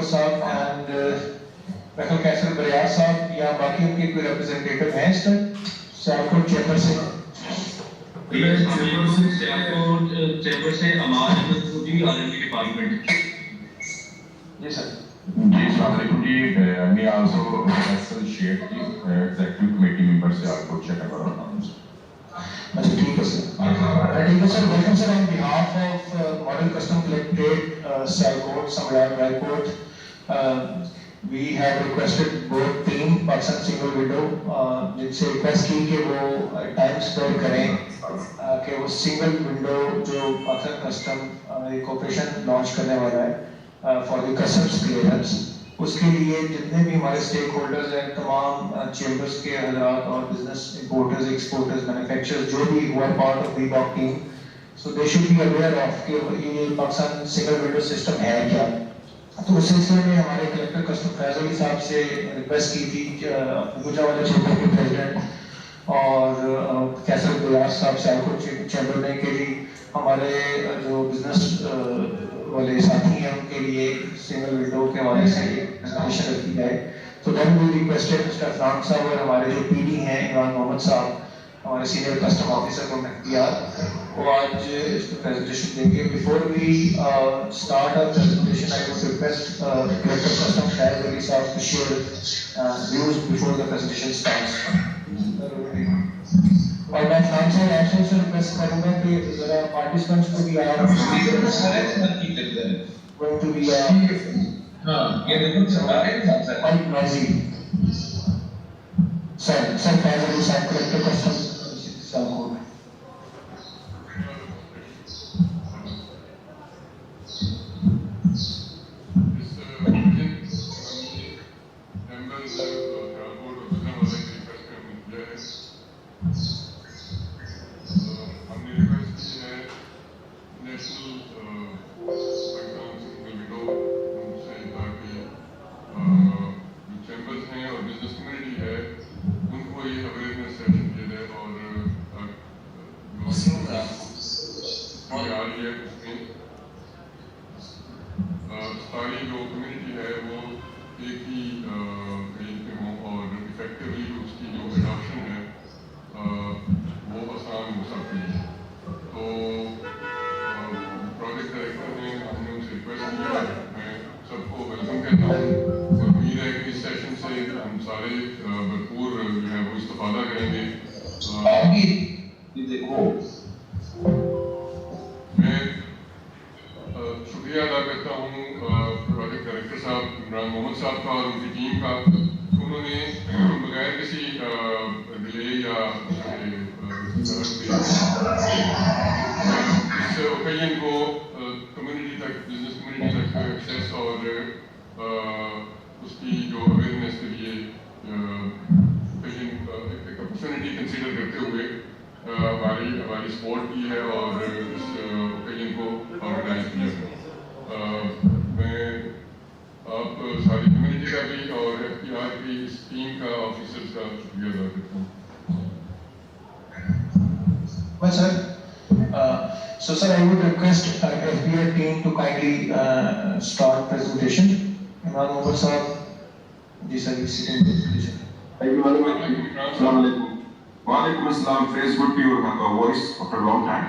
بکر صاحب اینڈ میخل کیسر بریار صاحب یا باقی ان کے کوئی ریپرزینٹیٹیو ہیں اس ٹائم سیالکوٹ چیمبر سے؟ چیمبر سے امان احمد خودی آر&ڈی ڈپارٹمنٹ. جی سر. جی السلام علیکم جی. میں آلسو فیصل شیخ کی ایگزیکٹو کمیٹی ممبر سے سیالکوٹ چیمبر اور اچھا ٹھیک ہے سر. ٹھیک ہے sir. Welcome sir on behalf of model custom collectorate Sialkot سمران رائے کوٹ. We have requested both team person single window جن سے ریکویسٹ کی کہ وہ ٹائم اسپیئر کریں کہ وہ سنگل ونڈو جو پاکستان کسٹم ایک آپریشن لانچ کرنے والا ہے فار دی کسٹمس کلیئرنس اس کے لیے جتنے بھی ہمارے اسٹیک ہولڈرز ہیں تمام چیمبرز کے حضرات اور بزنس امپورٹرز ایکسپورٹرز مینوفیکچرز جو بھی ہوا part of Reebok team so they should be aware of کہ یہ پاکستان سنگل ونڈو سسٹم ہے کیا. تو اس سلسلے میں ہمارے کلیکٹر کسٹم فیض علی صاحب سے ریکویسٹ کی تھی گجرانوالہ چیمبر کے پریزیڈنٹ اور کیسر بریار صاحب سیالکوٹ چیمبر نے کہ جی ہمارے جو بزنس والے ساتھی ہیں ان کے لیے سنگل ونڈو کے حوالے سے ایکسپریشن رکھی جائے. تو دین وی ریکویسٹڈ مسٹر عفران صاحب اور ہمارے جو پی ڈی ہیں عمران محمد صاحب ہمارے سینئر کسٹم آفیسر کو اختیار وہ آج اس کو پریزنٹیشن دیں گے. Before we start our presentation I would request collector custom Faiz Ali صاحب to share views before the presentation starts. اور میں عفران صاحب آپ سے ریکویسٹ کروں گا کہ ذرا پارٹیسپینٹس کو بھی آپ going to be ہاں یہ دیکھو quite noisy. Sir فیض علی صاحب collector custom Sialkot. So sir, I would request FBR team to kindly start presentation. Imran Mohammed sahab, ji sir, you sit in this position. Assalamu alaikum. Wa alaikum assalam. It's good to hear your voice after a long time.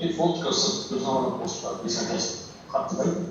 Il faut que ce soit un poste qui s'intéresse rapidement.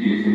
TFA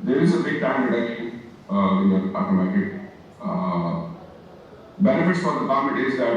There is a big time reduction when you're automated. Benefits for the government is that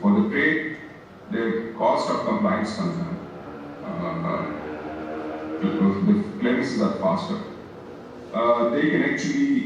For the trade, the cost of compliance comes down. The clearances are faster. They can actually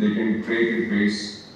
They can track and trace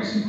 ICT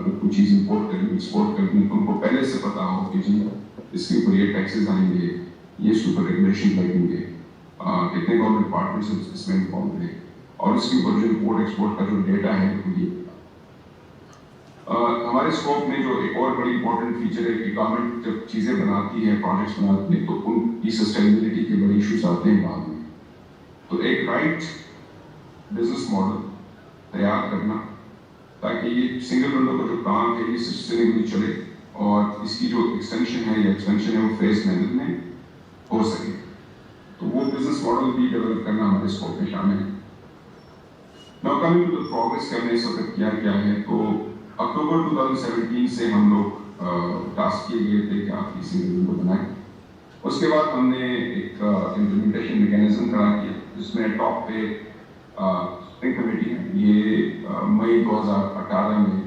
اگر کوئی چیز import کرنی export کرنی تو ان کو پہلے سے پتا ہو کہ جی اس کے اوپر یہ ٹیکسز آئیں گے, یہ اس کے اوپر ریگولیشن لگیں گے, کتنے گورنمنٹ ڈپارٹمنٹس اس میں انوالو ہیں, اور اس کے اوپر جو امپورٹ ایکسپورٹ کا جو ڈیٹا ہے وہ یہ. ہمارے اسکوپ میں جو ایک اور بڑی امپورٹنٹ فیچر ہے کہ گورنمنٹ جب چیزیں بناتی ہے, پروجیکٹس بناتی ہے, تو ان کی سسٹینیبلٹی کے بڑے ایشوز آتے ہیں بعد میں. تو ایک رائٹ بزنس ماڈل تیار کرنا تاکہ یہ سنگل ونڈو کا جو کام ہے یہ سسٹینیبلی چلے, اور اس کی جو ایکسٹینشن ہے یا ایکسپینشن ہے وہ فیس مینر میں ہو سکے. تو وہ بزنس ماڈل بھی ڈیولپ کرنا ہمارے اسکوپ میں شامل ہے. Now coming to the progress کہ ہم نے اس وقت کیا ہے, تو اکتوبر 2017 سے ہم لوگ ٹاسک کیے گئے تھے کہ آپ کی سنگل ونڈو بنائیں. اس کے بعد ہم نے ایک امپلیمنٹیشن میکینزم کھڑا کیا جس میں ٹاپ پہ اسٹیئرنگ کمیٹی ہے. یہ مئی 2018 میں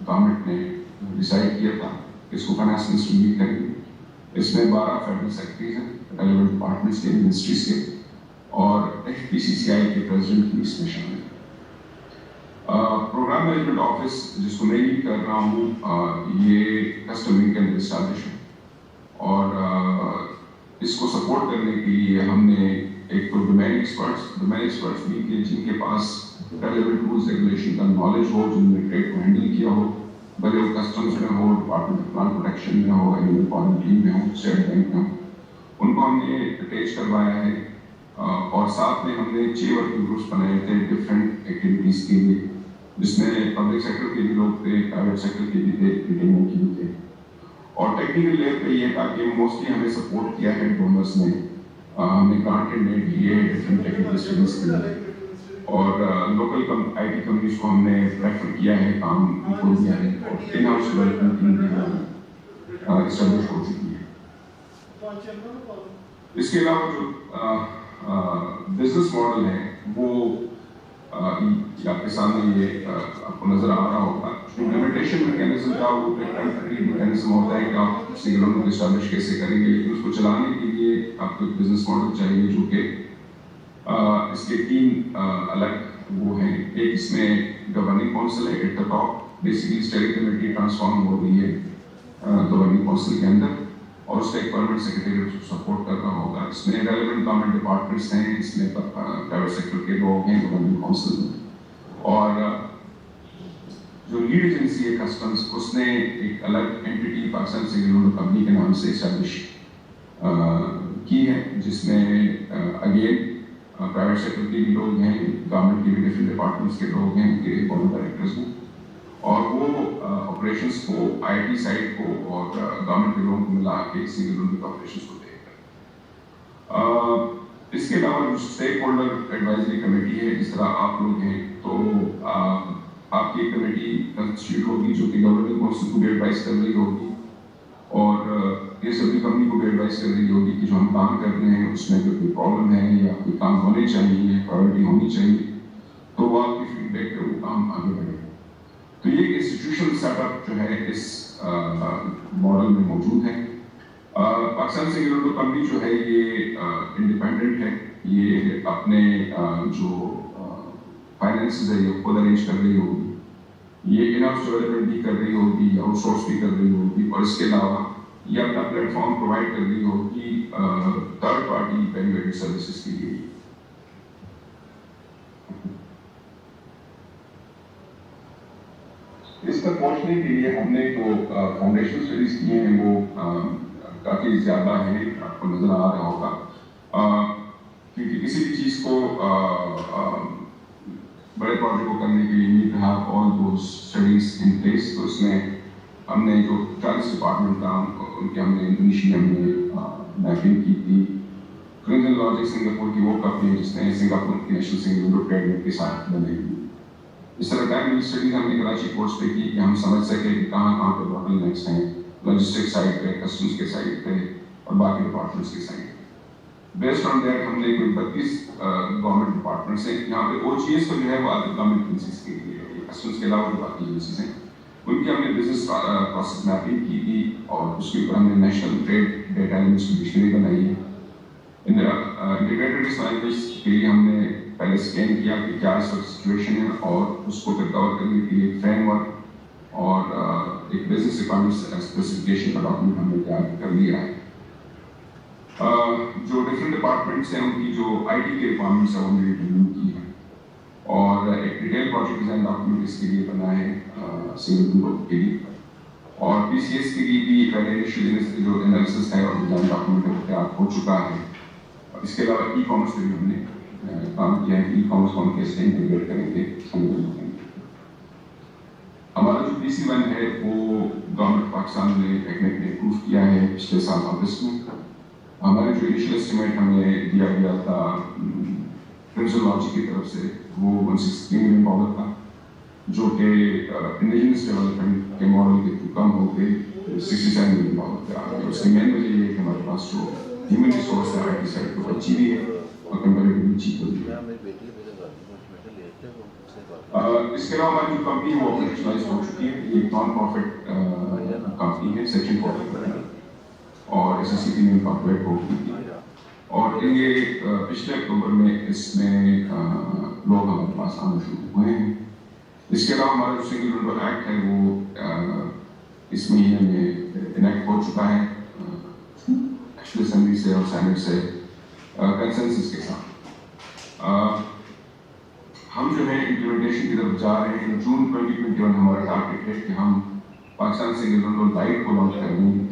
گورنمنٹ نے ڈیسائیڈ کیا تھا کہ اس کو فائنانس منسٹر لیڈ کریں گے. اس میں 12 فیڈرل سیکرٹریز ہیں ریلیونٹ ڈپارٹمنٹس کے, منسٹریز کے, اور FPCCI کے پریزیڈنٹ کی اس میں شامل ہیں. پروگرام مینجمنٹ آفس جس کو میں لیڈ کر رہا ہوں یہ کسٹم ونگ کے اندر اسٹیبلش ہے, اور اس کو سپورٹ کرنے کے لیے ہم نے ایک تو ڈومین ایکسپرٹس بھی کہ جن کے پاس ریلیونٹ رولز ریگولیشن کا نالج ہو, جن نے ٹریڈ کو ہینڈل کیا ہو, بھلے وہ کسٹمز میں ہو, ڈپارٹمنٹ آف پلان پروٹیکشن میں ہو, اینیمل کوارنٹین میں ہو, اسٹیٹ بینک میں ہو, ان کو ہم نے اٹیچ کروایا ہے. اور ساتھ میں ہم نے 6 ورکنگ گروپس بنائے تھے ڈفرینٹ ایکٹیویٹیز کے لیے, جس میں پبلک سیکٹر کے بھی لوگ تھے, پرائیویٹ سیکٹر کے بھی تھے, ریٹیلر کے بھی تھے. اور ٹیکنیکل لیول پہ یہ تھا کہ موسٹلی ہمیں سپورٹ کیا ہے ڈونرس نے, ہم نے گرانٹ اینڈ لیے ڈفرینٹ ٹیکنیکل اسٹڈیز کے لیے, اور لوکل IT کمپنیز کو ہم نے پریفر کیا ہے, کام کو دیا ہے, اور ان ہاؤس ڈیولپمنٹ ٹیم بھی اسٹیبلش ہو چکی ہے. اس کے علاوہ جو بزنس ماڈل ہے وہ آپ کے سامنے یہ آپ کو نظر آ رہا ہوگا. امپلیمنٹیشن میکینزم کا وہ میکینزم ہوتا ہے کہ آپ سنگل ونڈو کو اسٹیبلش کیسے کریں گے, لیکن اس کو چلانے کے لیے آپ کو ایک بزنس ماڈل چاہیے جو کہ اس کے 3 الگ وہ ہیں. ایک اس میں گورننگ کونسل ہے at the top, basically steering committee transform ہو رہی ہے گورننگ کونسل کے اندر, اور اس کا ایک پرمنٹ سیکرٹری اس کو سپورٹ کر رہا ہوگا. اس میں ریلیونٹ گورنمنٹ ڈپارٹمنٹس ہیں, اس میں پرائیویٹ سیکٹر کے لوگ ہیں گورننگ کونسل میں, اور جو لیڈ ایجنسی ہے کسٹمز اس نے ایک الگ entity Pakistan single window company کے نام سے اسٹیبلش کی ہے, جس میں اگین پرائیویٹ سیکٹر کے بھی لوگ ہیں, گورنمنٹ کے بھی ڈفرینٹ ڈپارٹمنٹس کے لوگ ہیں, ان کے بورڈ آف ڈائریکٹرز ہیں, اور وہ آپریشنس کو IT سائٹ کو اور گورنمنٹ کے لوگوں کو ملا کے سنگل ونڈو کے آپریشنس کو دیکھ کر. اس کے علاوہ جو اسٹیک ہولڈر ایڈوائزری کمیٹی ہے, جس طرح آپ لوگ ہیں, تو آپ کی کمیٹی کنسٹیٹیوٹ ہوگی جو کہ گورنمنٹ کونسل کو بھی ایڈوائز کر رہی ہوگی, اور یہ سبھی کمپنی کو بھی ایڈوائز کر رہی ہوگی کہ جو ہم کام کر رہے ہیں اس میں کوئی پرابلم ہے یا کوئی کام ہونے چاہیے, پرائیورٹی ہونی چاہیے, تو وہ آپ کی فیڈ بیک پہ وہ کام آگے بڑھے. تو یہ انسٹیٹیوشنل سیٹ اپ جو ہے اس ماڈل میں موجود ہے. پاکستان سنگل ونڈو کمپنی جو ہے یہ انڈیپینڈنٹ ہے, یہ اپنے جو فائنینسز ہے یہ خود ارینج کر رہی ہوگی, یہ ان ہاؤس ڈیولپمنٹ بھی کر رہی ہوگی, آؤٹ سورس بھی کر رہی ہوگی, اور اس کے علاوہ یہ اپنا پلیٹ فارم پرووائڈ کر رہی ہوگی third party value added services کے لیے. اس تک پہنچنے کے لیے ہم نے جو فاؤنڈیشن اسٹڈیز کیے ہیں وہ کافی زیادہ ہیں, آپ کو نظر آ رہا ہوگا, کیونکہ کسی بھی چیز کو بڑے پروجیکٹ کو کرنے کے لیے need have all those studies in place. تو اس میں ہم نے جو 40 ڈپارٹمنٹ کا ان کے ہم نے انڈونیشیا میں میپنگ کی تھی. کرنزن لاجک سنگاپور کی وہ کمپنی جس نے سنگاپور کی نیشنل سنگل ونڈو ٹریڈ کے ساتھ بنائی تھی. اس طرح ٹائم اسٹڈیز ہم نے کراچی کورس پہ کی کہ ہم سمجھ سکیں کہ کہاں کہاں پہ باٹل نیکس ہیں, لاجسٹک سائٹ پہ, کسٹمز کے سائٹ پہ, اور باقی ڈپارٹمنٹس کے سائٹ پہ. بیسڈ آن دیٹ ہم نے کوئی 32 گورنمنٹ ڈپارٹمنٹس ہیں. یہاں پہ OGS کو جو ہے وہ ادر گورنمنٹ ایجنسیز کے لیے ہے, کسٹمز کے علاوہ جو باقی ایجنسیز ہیں ان کی ہم نے بزنس پروسیس میپنگ کی تھی, اور اس کے اوپر ہم نے نیشنل ٹریڈ ڈیٹا ڈکشنری بنائی ہے. انٹیگریٹڈ رسک مینجمنٹ کے لیے ہم نے پہلے اسکین کیا کہ کیا اس وقت سچویشن ہے, اور اس کو پھر کور کرنے کے لیے فریم ورک اور ایک بزنس ریکوائرمنٹ اسپیسیفکیشن کا ڈاکومنٹ ہم نے تیار کر لیا ہے. جو ڈفرینٹ ڈپارٹمنٹس ہیں ان کی جو آئی ٹی کے ریکوائرمنٹس ہیں وہ میری ٹیم کی ہیں, اور ایک ڈیٹیل پروجیکٹ ڈیزائن ڈاکومنٹ اس کے لیے بنا ہے سنگل ونڈو کے لیے, اور پی سی ایس کے لیے بھی پہلے انیشیل جو انالیسس ہے اور ڈیزائن ڈاکومنٹ ہے تیار ہو چکا ہے. اس کے علاوہ ای کامرس پہ بھی ہم نے کام کیا ہے, ای کامرس کو ہم کیسے انٹیگریٹ کریں گے. ہمارا جو پی سی ون ہے وہ گورنمنٹ پاکستان نے ٹیکنیکلی اپروو کیا ہے پچھلے سال اگست میں. ہمارے جو انیشیل اسٹیمیٹ ہمیں دیا گیا تھا پرنسپل لاجی کی طرف سے وہ 163 ملین ڈالر تھا, جو کہ انڈیجنس ڈیولپمنٹ کے ماڈل کے کم ہو کے 67 ملین ڈالر پہ آ گیا. اس کی مین وجہ یہ ہے کہ ہمارے پاس جو ہیومن ریسورس ہے آئی ٹی سائڈ کو اچھی بھی ہے اور کمپیریٹیولی چیپ بھی ہے. اس کے علاوہ ہماری جو کمپنی وہ آپریشنلائز ہو چکی ہے. یہ ایک نان پروفٹ کمپنی ہے, سیکشن 40 اور ایس ایس سی پی میں انکارپوریٹ ہو گئی تھی, اور یہ پچھلے اکتوبر میں اس میں لوگ ہمارے پاس آنا شروع ہوئے ہیں. اس کے علاوہ ہمارا جو سنگل ونڈو ایکٹ ہے وہ اس مہینے میں انیکٹ ہو چکا ہے نیشنل اسمبلی سے اور سینٹ سے کنسنسس کے ساتھ. ہم جو ہے امپلیمنٹیشن کی طرف جا رہے ہیں. جون 2021 ہمارا ٹارگیٹ ہے کہ ہم پاکستان سنگل ونڈو لائٹ کو لانچ کریں گے,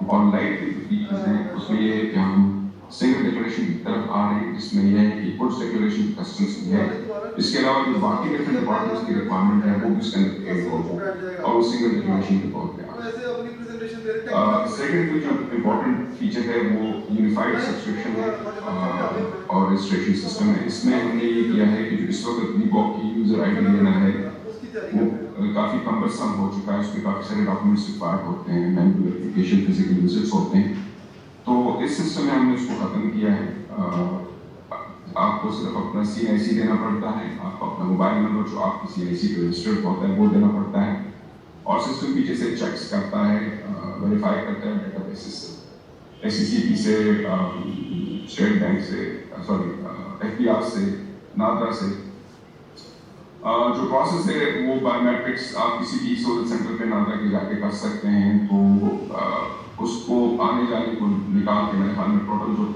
اور لائٹ کی جو فیچرز ہیں اس میں یہ ہے کہ ہم سنگل ڈیکلریشن کی طرف آ رہے ہیں, جس میں یہ ہے کہ گڈس ڈیکلریشن کسٹمز کی ہے. اس کے علاوہ جو باقی ڈفرینٹ ڈپارٹمنٹس کی ریکوائرمنٹ ہے وہ بھی اس کے اندر ایڈ ہو جائے اور وہ سنگل ڈیکلریشن کے طور پہ آ جائے. سیکنڈ جو امپورٹنٹ فیچر ہے وہ یونیفائڈ سبسکرپشن ہے اور رجسٹریشن سسٹم ہے. اس میں ہم نے یہ کیا ہے کہ جو اس وقت وی باک کی یوزر آئی ڈی لینا ہے وہ کافی کمبرسم ہو چکا ہے. اس میں کافی سارے ڈاکومنٹس ریکوائرڈ ہوتے ہیں, مینول ویریفیکیشن, فزیکل وزٹس ہوتے ہیں. تو اس سسٹم میں ہم نے اس کو ختم کیا ہے. آپ کو صرف اپنا سی آئی سی دینا پڑتا ہے, آپ کو اپنا موبائل نمبر جو آپ کی سی آئی سی پہ رجسٹرڈ ہوتا ہے وہ دینا پڑتا ہے, اور سسٹم پیچھے سے چیکس کرتا ہے, ویریفائی کرتا ہے ڈیٹا بیسز سے, ایس سی سی پی سے, اسٹیٹ بینک سے, ایف پی آر سے, نادرا سے. جو پروسیس ہے وہ بایو میٹرکس آپ کسی بھی سہولت سینٹر پہ نادرا کے جا کے کر سکتے ہیں. تو اس کو آنے جانے کو نکال کے میرے خیال میں ٹوٹل جو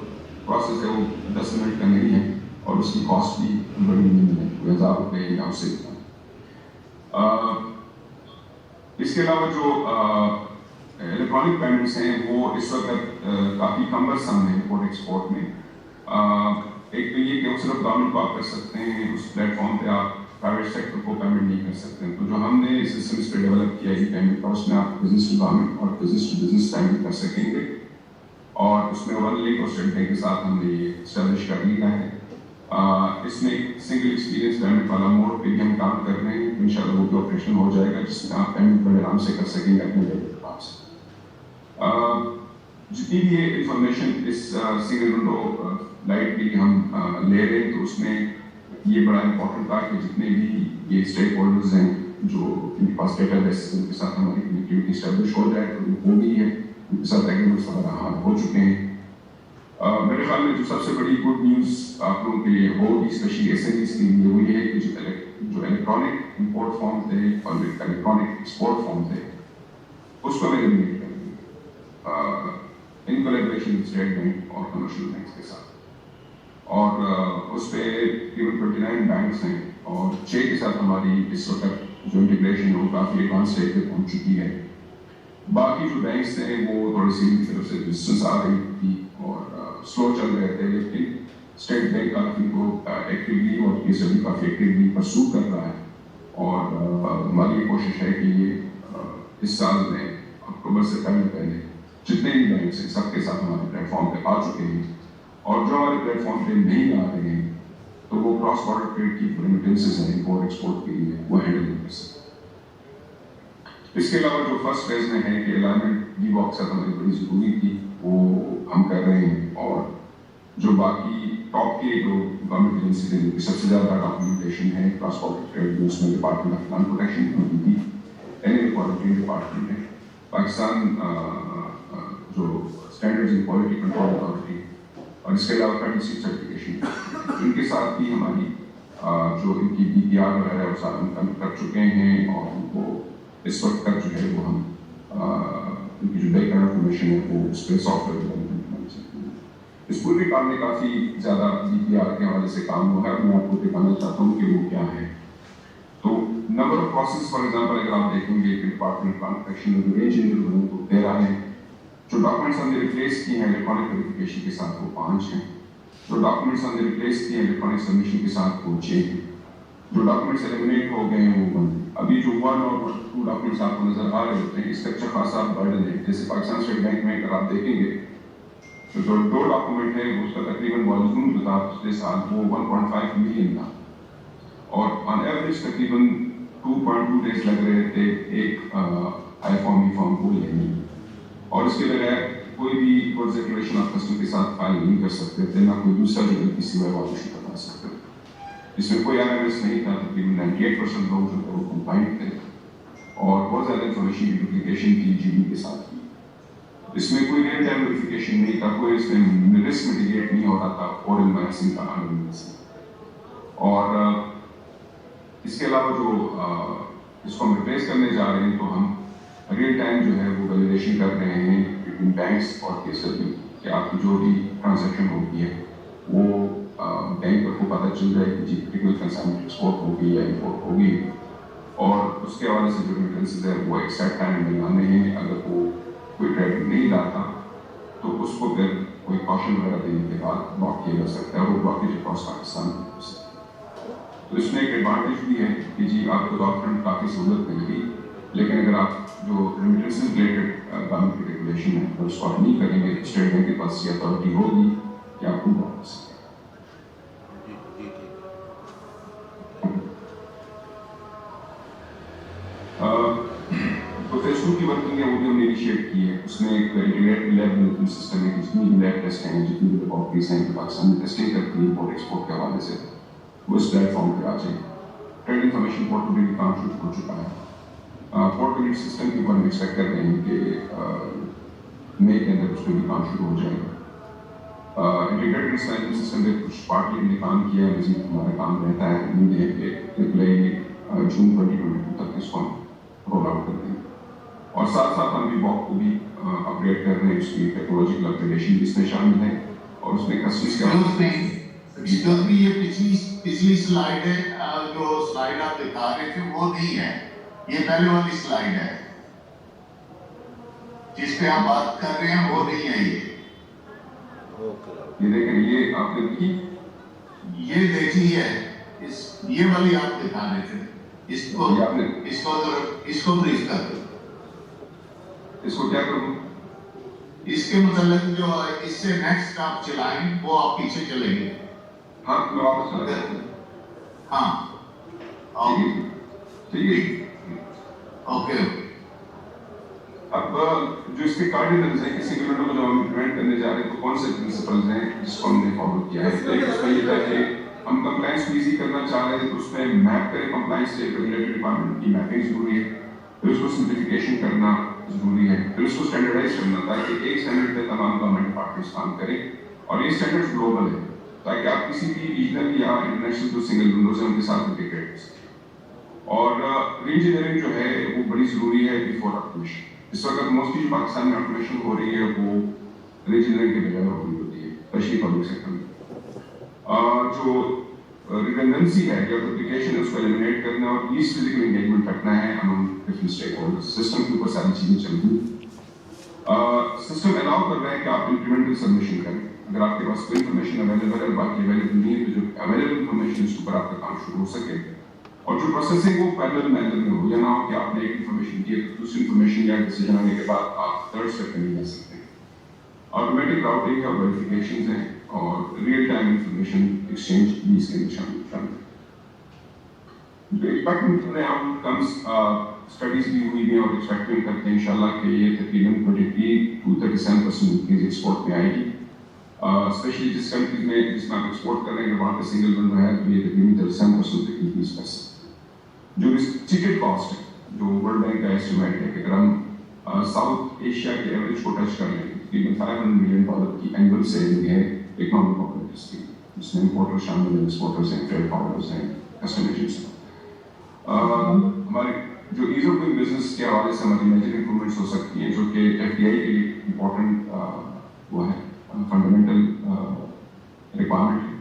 پروسیس ہے وہ 10 منٹ کا نہیں ہے, اور اس کی کاسٹ بھی بڑی نہیں ہے, 1000 یا اس سے. اس کے علاوہ جو الیکٹرانک پیمنٹس ہیں وہ اس وقت کافی کمبرسم ہیں امپورٹ ایکسپورٹ میں. ایک تو یہ کہ وہ صرف گورنمنٹ کو آپ کر سکتے ہیں, اس پلیٹ فارم پہ آپ پرائیویٹ سیکٹر کو پیمنٹ نہیں کر سکتے. تو جو ہم نے سسٹم اس پہ ڈیولپ کیا ہے پیمنٹ کا, اس میں آپ بزنس ٹو گورنمنٹ اور بزنس ٹو بزنس پیمنٹ کر سکیں گے, اور اس میں ون لنک اور اسٹیٹ بینک کے ساتھ ہم نے یہ اسٹیبلش کر لیا ہے. اس میں ایک سنگل ایکسپیرینس پیمنٹ والا موڈ پہ بھی ہم کام کر رہے ہیں. ان شاء اللہ وہ بھی آپریشن ہو جائے گا, جس میں آپ پیمنٹ بڑے آرام سے کر سکیں گے اپنے ڈیبٹ کارڈ سے. جتنی بھی یہ انفارمیشن اس سنگل ونڈو لائٹ کی ہم لے رہے ہیں, تو اس میں یہ بڑا امپورٹنٹ تھا کہ جتنے بھی یہ اسٹیک ہولڈرز ہیں جو ان کے پاس ڈیٹا بیس ان کے ساتھ ہماری کنیکٹیوٹی اسٹیبلش ہو جائے, تو وہ بھی ہے ان کے ساتھ ایگریمنٹس وغیرہ حال ہو چکے ہیں. میرے خیال میں جو سب سے بڑی گڈ نیوز آپ لوگوں کے لیے ہوگی, اسپیشلی ایس ایم ایز کے لیے, وہ یہ ہے کہ جو الیکٹرانک امپورٹ فارم تھے اور الیکٹرانک ایکسپورٹ فارم تھے اس کو ہمیں ایلیمنیٹ کریں ان کولیبریشن اسٹیٹ بینک اور کمرشل بینکس کے ساتھ. اور اس پہ تقریباً 29 بینکس ہیں, اور 6 کے ساتھ ہماری اس وقت جو انٹیگریشن ہے وہ کافی ایڈوانس اسٹیج پہ پہنچ چکی ہے. باقی جو بینکس تھے وہ تھوڑی سی ان کی طرف سے ریزسٹنس آ رہی تھی اور سلو چل رہے تھے, لیکن اسٹیٹ بینک کافی کو ایکٹیولی اور پی ایس ڈبلیو کافی ایکٹیولی پرسو کر رہا ہے. اور ہماری یہ کوشش ہے کہ یہ اس سال میں اکتوبر سے پہلے جتنے بھی بینکس ہیں سب کے ساتھ ہمارے پلیٹ فارم پہ آ چکے ہیں, اور جو ہمارے پلیٹ فارم پہ نہیں آ رہے ہیں تو وہ کراس بارڈر ٹریڈ کی ریمیٹنسز ہیں امپورٹ ایکسپورٹ کے لیے وہ ہینڈل نہیں کر سکتے. اس کے علاوہ جو فرسٹ فیز میں ہے کہ الائنمنٹ وی باک سے ہماری بڑی ضروری تھی وہ ہم کر رہے ہیں, اور جو باقی ٹاپ کے جو گورنمنٹ ایجنسیز ہیں جن کی سب سے زیادہ ڈاکومنٹیشن ہے کراس بارڈر ٹریڈ میں, اس میں ڈپارٹمنٹ آف لینڈ پروٹیکشن کی کوالٹی ڈپارٹمنٹ ہے, پاکستان جو standards and quality control authority, اور اس کے علاوہ فیڈرل سیٹ سرٹیفکیشن, ان کے ساتھ بھی ہماری جو ان کی بی پی آر وغیرہ وہ سارا ہم کر چکے ہیں, اور ان کو اس وقت تک جو ہے وہ ہم ان کی جو بیک گراؤنڈ انفارمیشن ہے وہ اس پہ سافٹ ویئر ڈیولپمنٹ بنا سکتے ہیں. اس پورے کام میں کافی زیادہ DPR کے حوالے سے کام ہوا ہے. میں آپ کو دکھانا چاہتا ہوں کہ وہ کیا ہے. تو number of process for example اگر آپ دیکھیں گے کہ ڈپارٹمنٹ ٹرانزیکشن جو رینج انٹر کو 13 ہے. جو ڈاکومنٹس ہم نے ریپلیس کیے ہیں الیکٹرانک ویریفیکیشن کے ساتھ وہ 5 ہیں. جو ڈاکومنٹس ہم نے ریپلیس کیے ہیں الیکٹرانک سبمیشن کے ساتھ وہ 6 ہیں. جو ڈاکومنٹس ایلیمنیٹ ہو گئے ہیں وہ 1. ابھی جو 1 اور 2 ڈاکومنٹس آپ کو نظر آ رہے ہوتے ہیں اس کا اچھا خاصا برڈن ہے. جیسے پاکستان اسٹیٹ بینک میں اگر آپ دیکھیں گے تو جو 2 ڈاکومنٹ ہے اس کا تقریباً والیوم جو تھا پچھلے سال وہ 1.5 ملین تھا اور آن ایوریج تقریباً 2.2 ڈیز لگ رہے تھے ایک آئی فارم ای فارم کو لینے میں. اور اس کے بغیر کوئی بھی ڈکلیریشن آف کسٹم کے ساتھ فائل نہیں کر سکتے تھے, نہ کوئی دوسرا جو کسی ایوالویشن کروا سکتے تھے. اس میں کوئی RMS نہیں تھا. تقریباً 98% لوگ جو تھے وہ کمپلائنٹ تھے اور بہت زیادہ انفارمیشن کی ڈپلیکیشن کی GB کے ساتھ کی. اس میں کوئی ریئل ٹائم ویریفیکیشن نہیں تھا, کوئی اس میں رسک میٹیگیٹ نہیں ہو رہا تھا اورل مائسنگ کا انالیسس. اور اس کے علاوہ جو اس کو ہم ریپلیس کرنے جا رہے ہیں تو ہم ریئل ٹائم جو ہے وہ ویلیڈیشن کر رہے ہیں بٹوین بینکس اور KSW کہ آپ کی جو بھی ٹرانزیکشن ہوتی ہے وہ بینک کو پتہ چل جائے کہ جی پرٹیکولر کنسائنمنٹ ایکسپورٹ ہوگی یا امپورٹ ہوگی اور اس کے حوالے سے جو ریمیٹنسز ہے وہ ایکسیکٹ ٹائم میں لانے ہیں. اگر وہ کوئی ٹریڈ نہیں لاتا تو اس کو پھر کوئی کاشن وغیرہ دینے کے بعد بلاک کیا جا سکتا ہے اور وہ بلاکیج اکراس پاکستان میں ہو سکتا ہے. تو اس میں ایک ایڈوانٹیج بھی ہے کہ جی آپ کو ڈاکومنٹ کافی سہولت مل گئی, لیکن اگر آپ جو ریمیٹنسز ریلیٹڈ گورنمنٹ کی ریگولیشن ہے اس کو آپ نہیں کریں گے اسٹیٹ بینک کے پاس یہ اتھارٹی ہوگی کہ آپ کو بلاک کر سکیں. تو فیز 2 کی ورکنگ ہے وہ بھی ہم نے انیشیٹ کی ہے. اس میں ایک انٹیگریٹڈ لیب مینجمنٹ سسٹم ہے. جتنی بھی لیب ٹیسٹ ہیں جتنی بھی لیبارٹریز ہیں پاکستان میں ٹیسٹنگ کرتی ہیں امپورٹ ایکسپورٹ کے حوالے سے وہ اس پلیٹ فارم پہ آ جائیں. ٹریڈ انفارمیشن پورٹل بھی کام شروع ہو چکا ہے. پورٹ پیمنٹ سسٹم کے اوپر ہم ایکسپیکٹ کر رہے ہیں کہ مئی کے اندر اس پہ بھی کام شروع ہو جائے گا. انٹیگریٹڈ رسک مینجمنٹ سسٹم پہ کچھ پارٹلی ہم نے کام کیا ہے. مزید ہمارا کام رہتا ہے امید ہے کہ جون 2022 تک اس کو ہم رول آؤٹ کر دیں گے. اور ساتھ ساتھ ہم بھی باک کو بھی اپ گریڈ کر رہے ہیں. اس کی ٹیکنالوجیکل اپ گریڈیشن بھی اس میں شامل ہے اور اس میں کسٹمرز کے یہ پچھلی سلائیڈ ہے جو سلائیڈ آپ دکھا رہے تھے وہ نہیں ہے, یہ پہلے والی سلائیڈ ہے جس پہ آپ بات کر رہے ہیں وہ نہیں ہے. یہ دیکھیں یہ آپ نے دیکھی, یہ دیکھی ہے یہ والی آپ دکھا رہے تھے. اس کو بریف کر دو. اس کو کیا کروں؟ اس کے متعلق جو اس سے نیکسٹ آپ چلائیں وہ آپ پیچھے چلیں گے. ہاں میں واپس چلا جاتا ہوں. ہاں ٹھیک ہے اوکے. اب جو اس کے کارڈینلز ہیں کسی بھی کو جو ہم امپلیمنٹ کرنے جا رہے ہیں تو کون سے پرنسپلز ہیں جس کو ہم نے فالو کیا ہے. اس میں یہ تھا کہ ہم کمپلائنس کو ایزی کرنا چاہ رہے ہیں تو اس میں میپ کریں کمپلائنس سے ریگولیٹری ڈپارٹمنٹ کی میپنگ ضروری ہے. پھر اس کو سمپلیفیکیشن کرنا ضروری ہے. پھر اس کو اسٹینڈرڈائز کرنا تاکہ ایک اسٹینڈرڈ پہ تمام گورنمنٹ ڈپارٹمنٹس کام کریں اور یہ اسٹینڈرڈ گلوبل ہے تاکہ آپ کسی بھی ریجنل یا انٹرنیشنل جو سنگل ونڈوز ہیں ان کے ساتھ انٹیگریٹ کر سکیں. اور ری انجینئرنگ جو ہے وہ بڑی ضروری ہے بیفور آٹومیشن. اس وقت موسٹلی جو پاکستان میں آٹومیشن ہو رہی ہے وہ ری انجینئرنگ کے بغیر ہو رہی ہوتی ہے اسپیشلی پبلک سیکٹر میں. جو ریڈنڈنسی ہے یا ڈپلیکیشن ہے اس کو ایلیمنیٹ کرنا اور لیسٹ فزیکل انگیجمنٹ رکھنا ہے امنگ ڈفرنٹ اسٹیک ہولڈرز. سسٹم کے اوپر ساری چیزیں چلتی ہیں. سسٹم الاؤ کر رہا ہے کہ آپ انکریمنٹل سبمیشن کریں. اگر آپ کے پاس کوئی انفارمیشن اویلیبل ہے باقی اویلیبل نہیں ہے تو جو اویلیبل انفارمیشن اس کے اوپر آپ کا کام شروع ہو سکے اور جو پروسیسنگ وہ پیرلل مینر میں ہو یا نہ ہو کہ آپ نے ایک انفارمیشن دی تو دوسری انفارمیشن یا ڈیسیجن آنے کے بعد آپ تھرڈ اسٹیپ پہ نہیں جا سکتے. آٹومیٹک راؤٹنگ اور ویریفیکیشنز ہیں اور ریئل ٹائم انفارمیشن ایکسچینج بھی اس کے اندر شامل ہے. جو ایکسپیکٹ میں آؤٹ کمز اسٹڈیز بھی ہوئی ہیں اور ایکسپیکٹ کرتے ہیں انشاءاللہ کہ یہ تقریباً 23 to 37% انکریز ایکسپورٹ میں آئے گی. اسپیشلی جس کنٹریز میں جس میں آپ ایکسپورٹ کر رہے ہیں وہاں پہ سنگل ونڈو ہے تو یہ تقریباً 37% تک انکریز کر سکتے. جو ٹکٹ کاسٹ ہے جو ورلڈ بینک کا ایسٹیمیٹ ہے کہ اگر ہم ساؤتھ ایشیا کے ایوریج کو ٹچ کر لیں تقریباً $500 ملین کی اینول سیونگ ہے اکنامک آپریٹرز کی, جس میں امپورٹر شامل ہیں, ایکسپورٹرز ہیں, ٹریڈ پاورز ہیں, کسٹم ایجنٹس ہیں. ہمارے جو ایز آف ڈوئنگ بزنس کے حوالے سے ہماری میجر امپرومنٹس ہو سکتی ہیں جو کہ FDI کے لیے امپورٹنٹ وہ ہے فنڈامنٹل ریکوائرمنٹ ہے.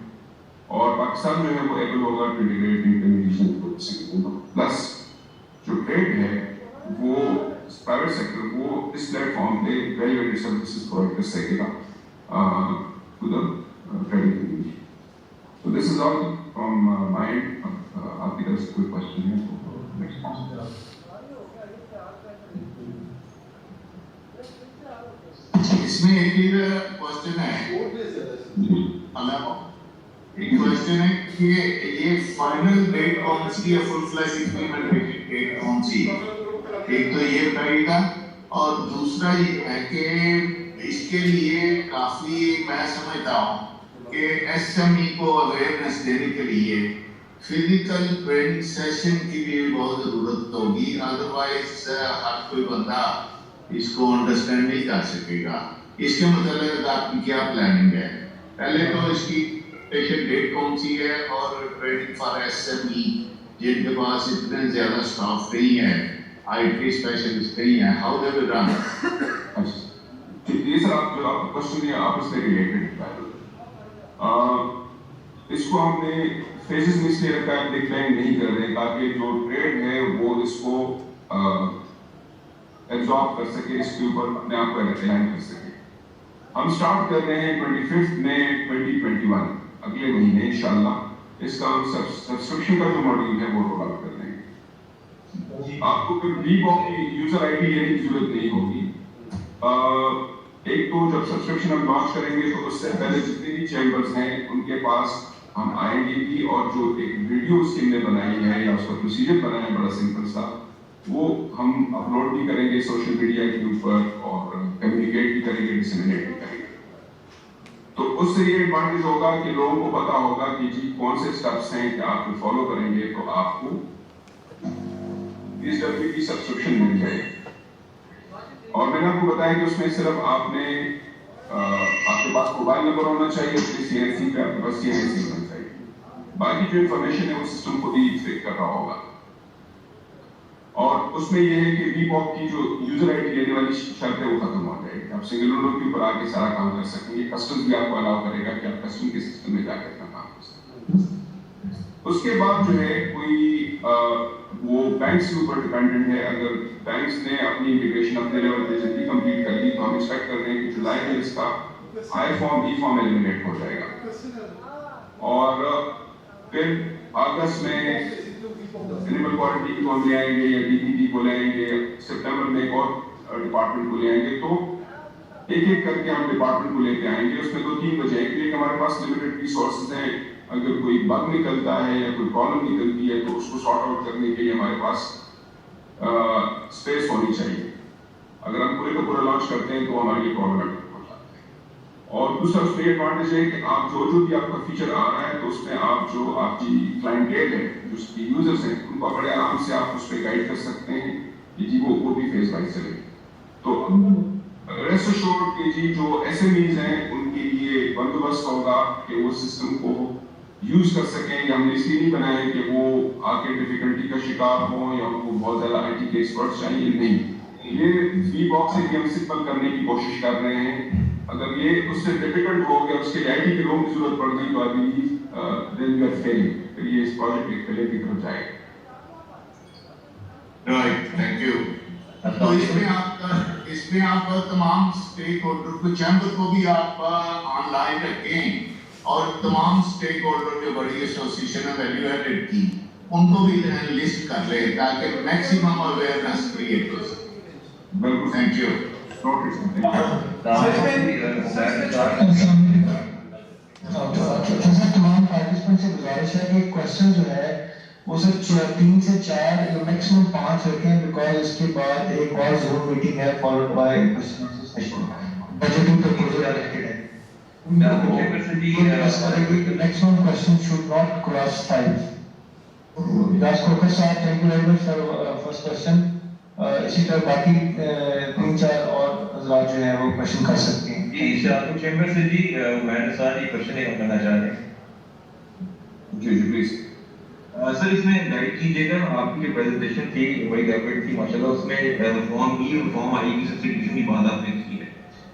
اور پاکستان جو ہے وہ ایبل ہوگا ٹو انٹیگریٹ انٹرمیڈیشن پلس جو ٹریڈ ہے وہ پرائیویٹ سیکٹر وہ اس پلیٹ فارم پہ ویری ویری سروسز پرووائڈ کر سکے گا to the trading community. So this is all from my end. آپ کی طرف سے کوئی کوشچن ہے تو نیکسٹ. اس میں ایک ہی کوشچن ہے. ایک کوشچن ہے کہ یہ فائنل ڈیٹ کون سی ہے, فل فلیش امپلیمنٹ ڈیٹ کون سی ہے؟ ایک تو یہ بتائیے گا. اور دوسرا یہ ہے کہ اس کے لیے کافی میں سمجھتا ہوں کہ SME کو اویئرنیس دینے کے لیے فزیکل ٹریننگ سیشن کی بھی بہت ضرورت ہوگی, ادروائز ہر کوئی بندہ اس کو انڈرسٹینڈ نہیں کر سکے گا. اس کے متعلق آپ کی کیا پلاننگ ہے؟ پہلے تو اس کی پیشن ڈیٹ کون سی ہے, اور ٹریننگ فار SME جن کے پاس اتنے زیادہ اسٹاف نہیں ہے, IT اسپیشلسٹ نہیں ہے, ہاؤ دے ول رن. یہ سر آپ جو آپ کا کوشچن ہے آپس سے ریلیٹڈ ہے. اس کو ہم نے فیزز میں اس لیے رکھا ہے, ڈکلائن نہیں کر رہے تاکہ جو ٹریڈ ہے وہ اس کو ایبزارب کر سکے, اس کے اوپر اپنے آپ کو الیگن کر سکے. ہم سٹارٹ کر رہے ہیں 25 مئی 2021 اگلے مہینے انشاءاللہ. اس کا سبسکرپشن کا جو ماڈیول ہے وہ رول آؤٹ کر رہے ہیں. آپ کو پھر وی باک کی یوزر ID لینے کی ضرورت نہیں ہوگی. ایک تو جب سبسکرپشن ہم لانچ کریں گے تو اس سے پہلے جتنے بھی چیمبرز ہیں ان کے پاس ہم آئیں گے بھی, اور جو ایک ویڈیو اس کی ہم نے بنائی ہے یا اس کا پروسیجر بنایا ہے بڑا سمپل سا, وہ ہم اپلوڈ بھی کریں گے سوشل میڈیا کے اوپر اور کمیونیکیٹ بھی کریں گے, ڈسیمینیٹ بھی کریں گے. تو اس سے یہ ایڈوانٹیج ہوگا کہ لوگوں کو پتا ہوگا کہ جی کون سے اسٹیپس ہیں کہ آپ کو فالو کریں گے تو آپ کو DSW کی سبسکرپشن مل جائے گی. اور میں نے آپ کو بتایا کہ اس میں صرف آپ نے آپ کے پاس موبائل نمبر ہونا چاہیے, اس کے CNC پہ آپ کے پاس CNC ہونا چاہیے. باقی جو انفارمیشن ہے وہ سسٹم کو بھی فیک کر رہا ہوگا. اور اس میں یہ ہے کہ وی باک کی جو یوزر ID لینے والی شرط ہے وہ ختم ہو جائے گی. آپ سنگل ونڈو کے اوپر آ کے سارا کام کر سکیں گے. کسٹمز بھی آپ کو الاؤ کرے گا کہ آپ کسٹم کے سسٹم میں جا کے اپنا کام کر سکیں. اس کے بعد جو ہے کوئی وہ بینکس کے اوپر ڈیپینڈنٹ ہے. اگر بینکس نے اپنی انٹیگریشن اپنے لیول پہ جلدی کمپلیٹ کر لی تو ہم ایکسپیکٹ کر رہے ہیں کہ جولائی میں اس کا آئی فارم ای فارم ایلیمنیٹ ہو جائے گا. اور پھر اگست میں اینیمل کوالٹی کو ہم لے آئیں گے یا DPP کو لے آئیں گے. سپٹمبر میں ایک اور ڈپارٹمنٹ کو لے آئیں گے. تو ایک ایک کر کے ہم ڈپارٹمنٹ کو لے کے آئیں گے. اس میں 2-3 وجہ ہے کہ ہمارے پاس لمیٹڈ ریسورسز ہیں. اگر کوئی بگ نکلتا ہے یا کوئی پرابلم نکلتی ہے تو اس کو سارٹ آؤٹ کرنے کے لیے ہمارے پاس اسپیس ہونی چاہیے. اگر ہم پورے کا پورا لانچ کرتے ہیں تو ہمارے لیے پرابلمٹک ہو جاتا ہے. اور دوسرا اس میں ایڈوانٹیج ہے کہ آپ جو بھی آپ کا فیچر آ رہا ہے تو اس میں آپ جو آپ کی کلائنٹیل ہے جو اس کی یوزرس ہیں ان کو بڑے آرام سے آپ اس پہ گائڈ کر سکتے ہیں کہ جی وہ بھی فیز وائز چلے. تو ریسٹ ایشورڈ کہ جی جو SMEs ہیں ان کے لیے بندوبست ہوگا کہ وہ سسٹم کو یوز کر سکیں. یا ہم نے اس لیے نہیں بنایا کہ وہ آ کے ڈیفیکلٹی کا شکار ہوں یا ان کو بہت زیادہ IT کے ایکسپرٹس چاہیے. نہیں, یہ وی باک سے ہم سمپل کرنے کی کوشش کر رہے ہیں. اگر یہ اس سے ڈیفیکلٹ ہو گیا, اس کے IT کے لوگوں کی ضرورت پڑ گئی تو I believe then you are feeling. پھر یہ اس پروجیکٹ ایک فیلئر کی طرف جائے گا. Right, thank you. تو اس میں آپ تمام اسٹیک ہولڈر کو, چیمبر کو بھی آپ آن لائن رکھیں اور تمام اسٹیک ہولڈر جو بڑی ایسوسیشن ہے ویلیو ایڈڈ کی ان کو بھی لسٹ کر لیں تاکہ میکسیمم اویئرنیس کریٹ ہو سکے. بالکل, تھینک یو. تمام پارٹیسپینٹ سے گزارش ہے کہ کوشچن جو ہے وہ صرف 3 سے 4 یا میکسیمم 5 رکھیں, بیکاز اس کے بعد ایک اور زوم میٹنگ ہے followed by question answer session. Budgeting proposal related ہے. Maximum questions should not cross 5. Das Kokas sahab, thank you very much for first question. اسی طرح باقی 3-4 اور حضرات جو ہیں وہ کوشچن کر سکتے ہیں. جی شاہد چیمبر سے جی میں ساری کوشچن کرنا چاہ رہے ہیں. جی جی پلیز. سر اس میں گائڈ کیجیے گا، آپ کی جو پریزنٹیشن تھی بڑی ریپڈ تھی ماشاء اللہ، اس میں ریفارم آئی کی سبسٹیٹیوشن کی بات آپ نے کی ہے،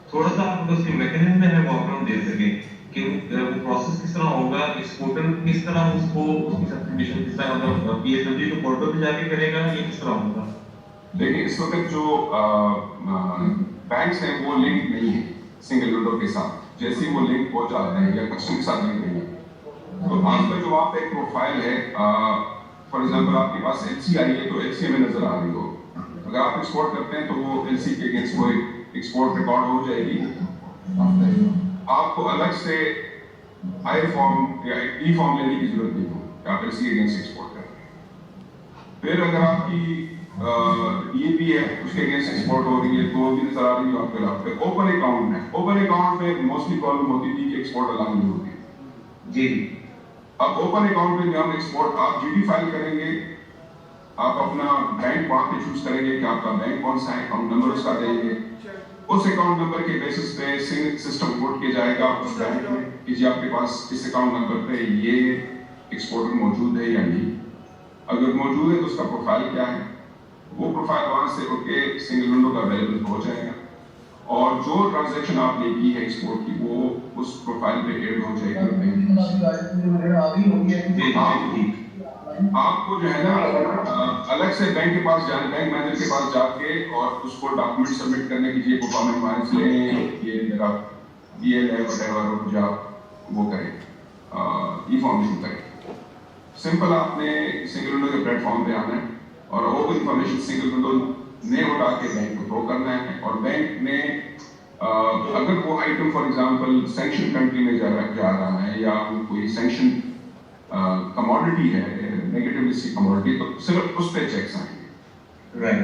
تھوڑا سا آپ اس کے میکینزم میں ہمیں واک اراؤنڈ دے سکیں کہ وہ پروسیس کس طرح ہوگا، ایکسپورٹر کس طرح اس کو اس کی سبسٹیٹیوشن کس طرح ہوگا، پی ایس ڈبلیو کو پورٹل پہ جا کے کرے گا، یہ کس طرح ہوگا؟ دیکھیں اس وقت جو بینکس ہیں وہ لنک نہیں ہے سنگل ونڈو کے ساتھ، جیسے ہی وہ لنک ہو جاتے ہیں یا کسٹمر کے ساتھ لنک نہیں ہے تو آپ کا جو آپ ایک پروفائل ہے، فار ایگزامپل آپ کے پاس ایل سی آئی ہے تو ایل سی میں نظر آ رہی ہو، اگر آپ ایکسپورٹ کرتے ہیں تو وہ ایل سی کے اگینسٹ کوئی ایکسپورٹ ریکارڈ ہو جائے گی، آپ کو الگ سے آئی فارم یا ای فارم لینے کی ضرورت نہیں ہو کہ آپ ایل سی کے اگینسٹ ایکسپورٹ کریں۔ پھر اگر آپ کی یہ بھی ہے اس کے اگینسٹ ایکسپورٹ ہو رہی ہے تو بھی نظر آ رہی ہے آپ کے علاقے پہ۔ اوپن اکاؤنٹ ہے، اوپن اکاؤنٹ میں موسٹلی پرابلم ہوتی تھی کہ ایکسپورٹ الاؤ نہیں ہوتی جی، اب اوپن اکاؤنٹ میں جب ہم ایکسپورٹ آپ جی ڈی فائل کریں گے، آپ اپنا بینک وہاں پہ چوز کریں گے کہ آپ کا بینک کون سا ہے، اکاؤنٹ نمبر اس کا دیں گے، اس اکاؤنٹ نمبر کے بیسس پہ سسٹم کوڈ کیا جائے گا اس بینک میں کہ جی آپ کے پاس اس اکاؤنٹ نمبر پہ یہ ایکسپورٹر موجود ہے یا نہیں، اگر موجود ہے تو اس کا پروفائل کیا ہے، وہ پروفائل وہاں سے اٹھ کے سنگل ونڈو کا اویلیبل ہو جائے گا اور جو ٹرانزیکشن آپ نے کی ہے ایکسپورٹ کی وہ اس پروفائل پہ ایڈ ہو جائے گی۔ آپ کو جو ہے نا الگ سے بینک کے پاس جانے، بینک مینیجر کے پاس جا کے اور اس کو ڈاکومنٹ سبمٹ کرنے کی یہ پرفارمنس مائنس لیں، یہ میرا ڈی ایل ہے وٹ ایور جو آپ وہ کریں ای فارم ایشو کریں۔ سمپل آپ نے سنگل ونڈو کے پلیٹ فارم پہ آنا ہے اور وہ انفارمیشن سنگل ونڈو نے اٹھا کے بینک کو تھرو کرنا ہے اور بینک نے اگر وہ item for example sanction country میں جا رہا ہے یا کوئی سینکشن کموڈٹی ہے نیگیٹو اس کی کموڈٹی تو صرف اس پہ چیکس آئیں گے، رائٹ۔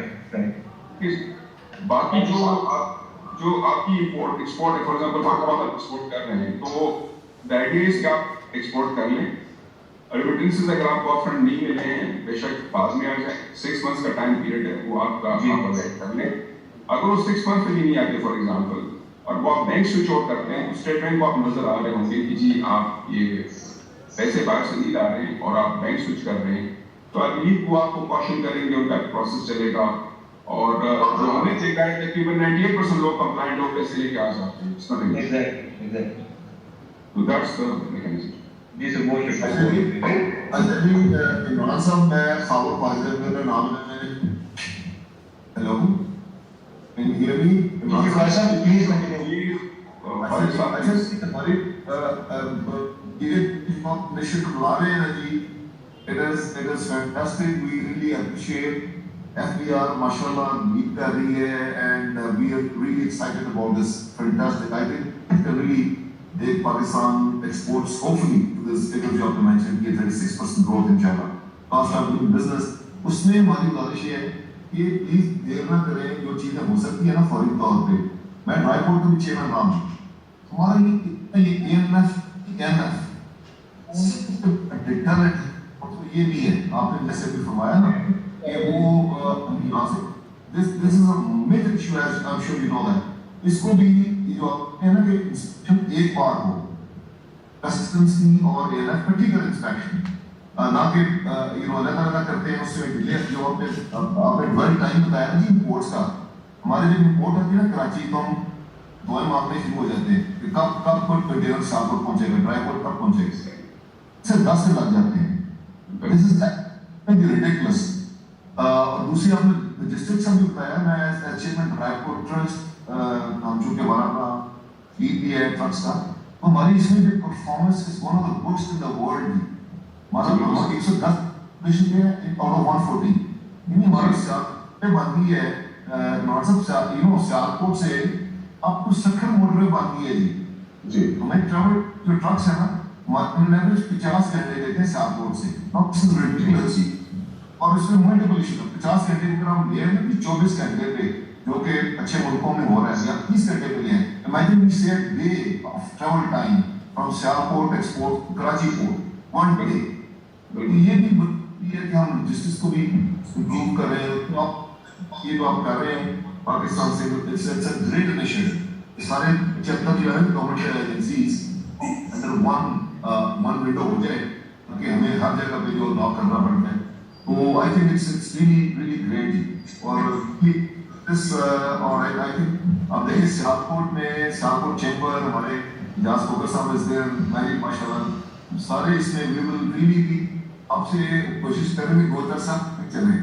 باقی جو آپ کی امپورٹ ایکسپورٹ ہے، فار ایگزامپل آپ ایکسپورٹ کر رہے ہیں تو the idea is کہ آپ ایکسپورٹ کر لیں، ریمیٹنسز اگر آپ کو فنڈ نہیں ملے ہیں بے شک بعد میں آ جائیں، 6 months کا ٹائم پیریڈ ہے وہ آپ کا ویٹ کر لیں، اگر وہ 6 months بھی نہیں آتے فار ایگزامپل اور وہ آپ بینک سوئچ آؤٹ کرتے ہیں، اسٹیٹمنٹ کو آپ نظر آ رہے ہوں گے کہ جی آپ یہ پیسے باہر سے نہیں لا رہے ہیں اور آپ بینک سوئچ کر رہے ہیں تو اگلی وہ آپ کو کوشچن کریں گے، ان کا پروسیس چلے گا اور جو ہم نے دیکھا ہے تقریباً 98% لوگ کمپلائنٹ ہو پیسے لے کے آ جاتے ہیں، اس کا نہیں تو دیٹس دا میکینزم۔ جی سر، بہت عمران صاحب میں خاور پاکر میرا نام ہے، hello can you hear me؟ Imran صاحب پلیز کنٹینیو۔ ہماری یہ نشر بلا رہے ہیں جی، it is fantastic, we really appreciate FBR mashallah lead kar rahi hai and we are really excited about this, fantastic, I think it can really take Pakistan exports hopefully to this figure جو آپ نے mentioned کی 36% growth inshallah cost of doing business۔ اس میں ہماری گزارش ہے کہ please دیر نہ کریں، جو چیزیں ہو سکتی ہیں نا فوری طور پہ، میں ڈرائی پورٹ کا بھی چیئرمین رہا ہوں، ہمارا یہ ANF یہ بھی ہے، آپ نے جیسے بھی فرمایا نا کہ وہ یہاں سے this is a major issue as I'm sure you know that، اس کو بھی جو ہے نا کہ انسپیکشن ایک بار ہو، کنسسٹنسی اور ANF پرٹیکولر انسپیکشن، نہ کہ لگا کرتے ہیں اس سے ڈیلے، جو آپ نے ڈویل ٹائم بتایا نا جی امپورٹس کا، ہمارے جب امپورٹ ہوتی ہے نا کراچی تو ہم دعائیں مانگنے شروع ہو جاتے ہیں کہ کب کنٹینر شاہپور پہنچے گا، ڈرائی پورٹ کب پہنچے گا، اسے 10 دن لگ جاتے ہیں۔ This is ridiculous۔ اور دوسری آپ نے لاجسٹکس کا بھی بتایا، میں as chairman dry port trust, ہم چونکہ ہمارا اپنا لیڈ بھی ہے ٹرسٹ کا، تو ہماری اس میں جو performance is one of the best in the world, ہمارا 110 پوزیشن پہ ہے آؤٹ آف 140، یعنی ہمارا سیاحت بن گئی ہے سیالکوٹ سے آپ کو سکھر موٹر وے بن گئی ہے جی، ہمیں ٹریول جو ٹرکس ہیں نا ہمارے 50 گھنٹے لیتے ہیں سیالکوٹ سے، اور اس میں ملٹیپل ایشو 50 گھنٹے اگر ہم لے رہے ہیں 24 گھنٹے پہ جو کہ اچھے ملکوں میں ہو رہا ہے یا 30 گھنٹے پہ لے ہیں، imagine we set day of travel time from Sialkot export Karachi port 1 day, یہ بھی ہے کہ ہم لاجسٹکس کو بھی امپروو کر رہے ہیں، تو آپ یہ جو آپ کر رہے ہیں پاکستان سے اٹس اے گریٹ انیشیٹو، سارے 76 جو ہے government agencies under one window ہو جائے کہ ہمیں ہر جگہ پہ جو ناک کرنا پڑتا ہے. تو I think it's really great. اور آئی تھنک اب دیکھیے سیالکوٹ میں سیالکوٹ چیمبر ہمارے جاز کوکر صاحب از دیئر ویری ماشاء اللہ سارے اس میں اویلیبل ریلی آپ سے کوشش کریں گے گوتر صاحب چلیں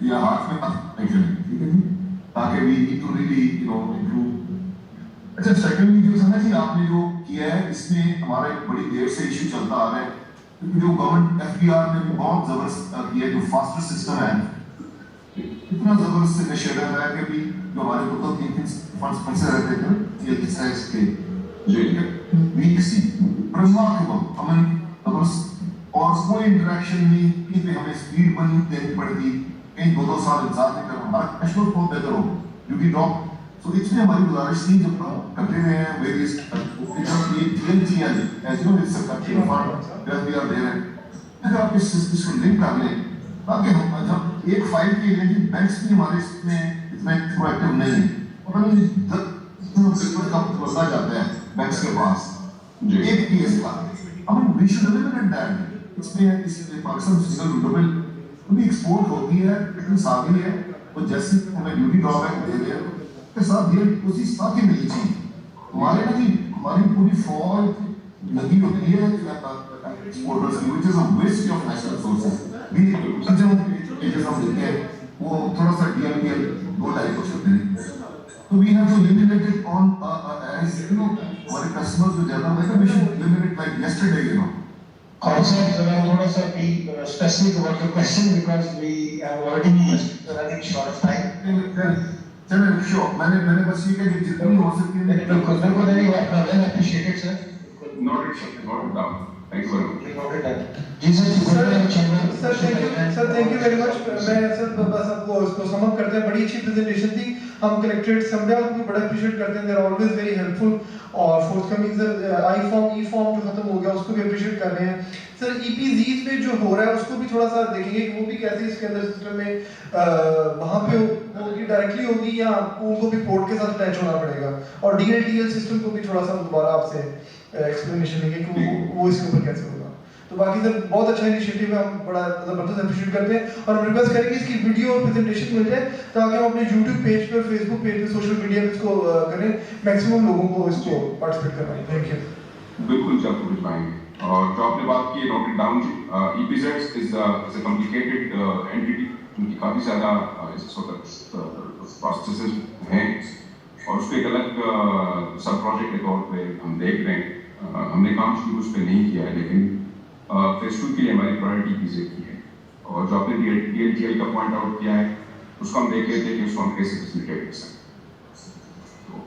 یا ہاتھ میں نہیں چلیں, ٹھیک ہے جی, تاکہ we need to really improve. اچھا سیکنڈلی جو ہے جی آپ نے جو کیا ہے اس میں ہمارا ایک بڑی دیر سے ایشو چلتا آ رہا ہے کیونکہ جو گورنمنٹ ایف ڈی آر نے بھی بہت زبردست کیا ہے جو فاسٹر سسٹم ہے اتنا زبردست انیشیٹو ہے کہ بھی جو ہمارے کو فنڈس پھنسے رہتے تھے یہ سائز کے امن زبردست اور کوئی انٹریکشن نہیں کہیں پہ ہمیں اسپیڈ بنی دینی پڑتی کہیں 2 سال انتظار نہیں کرنا ہمارا کیشور بہت بہتر ہو ڈیوٹی ڈراپ. تو اس میں ہماری گزارش تھی جب کرتے ہوئے ہیں ویریس اگر آپ اس کو لنک کر لیں تاکہ ہم جب ایک فائل کے لیے بینکس بھی ہمارے اس میں اتنا ایکٹیو نہیں ہے بڑھتا جاتا ہے بینکس کے پاس ایک پی ایس کا ہم وی شوڈ ایلیمنیٹ دیٹ. اس میں پاکستان سنگل ونڈو میں بھی ایکسپورٹ ہوتی ہے اتنی سادی ہے اور جیسے ہمیں ڈیوٹی ڈرا بیک دے رہے ہیں کے ساتھ یہ اسی ساتھ ہی ملی چیز ہمارے نا جی ہماری پوری فوج لگی ہوتی ہے ایکسپورٹرز کی which is a waste of national resources. بھی ایجز ہم دیتے ہیں وہ تھوڑا سا ڈی ایم پی ایل 2-2.5 کچھ ہوتے ہیں تو we have to limit it on as you know ہمارے کسٹمر جو زیادہ ہوتے ہیں we should limit it like yesterday you know. Also, تھوڑا سا be specific about the question because we have already running short of time. چلیں شور میں نے بس یہ کہ جتنی ہو سکتی ہے بالکل نہیں appreciate it sir. Note down thank you very much. جی sir thank you very much. میں سر بس آپ کو اس کو سم اپ کرتے ہیں. بڑی اچھی پریزنٹیشن تھی. ہم کلیکٹریٹ سمبیال کو بھی بڑا اپریشیٹ کرتے ہیں. They are always very helpful. اور forthcoming sir I form جو ختم ہو گیا اس کو بھی اپریشیٹ کر رہے ہیں. سر ای پی زیز پہ جو ہو رہا ہے اس کو بھی تھوڑا سا دیکھیں گے کہ وہ بھی کیسے اس کے اندر سسٹم میں وہاں پہ ہوگی ڈائریکٹلی ہوگی یا ان کو بھی پورٹ کے ساتھ اٹیچ ہونا پڑے گا. اور D L T L system کو بھی تھوڑا سا دوبارہ آپ سے ایکسپلینیشن لیں گے کہ وہ اس کے اوپر کیسے ہوگا. تو باقی سر بہت اچھا انیشیٹو ہے. ہم بڑا زبردست اپریشیٹ کرتے ہیں اور ہم ریکویسٹ کریں گے اس کی ویڈیو اور پریزنٹیشن مل جائے تاکہ ہم اپنے یوٹیوب پیج پہ فیس بک پیج پہ سوشل میڈیا پہ اس کو کریں میکسیمم لوگوں کو اس کو پارٹیسپیٹ کروائیں. Thank you. بالکل جب کچھ پائیں گے. اور جو آپ نے بات کی note down E P Z is a complicated entity ان کی کافی زیادہ پروسیسز ہیں اور اس کو ایک الگ سب پروجیکٹ کے طور پہ ہم دیکھ رہے ہیں. ہم نے کام شروع اس پہ نہیں کیا ہے لیکن فیس 2 کے لیے ہماری پرائرٹی ای پی زیڈ کی ہے. اور جو آپ نے ڈی ایل ٹی ایل کا پوائنٹ آؤٹ کیا ہے اس کو ہم دیکھ رہے تھے کہ اس کو ہم کیسے فیسیلیٹیٹ کر سکتے ہیں.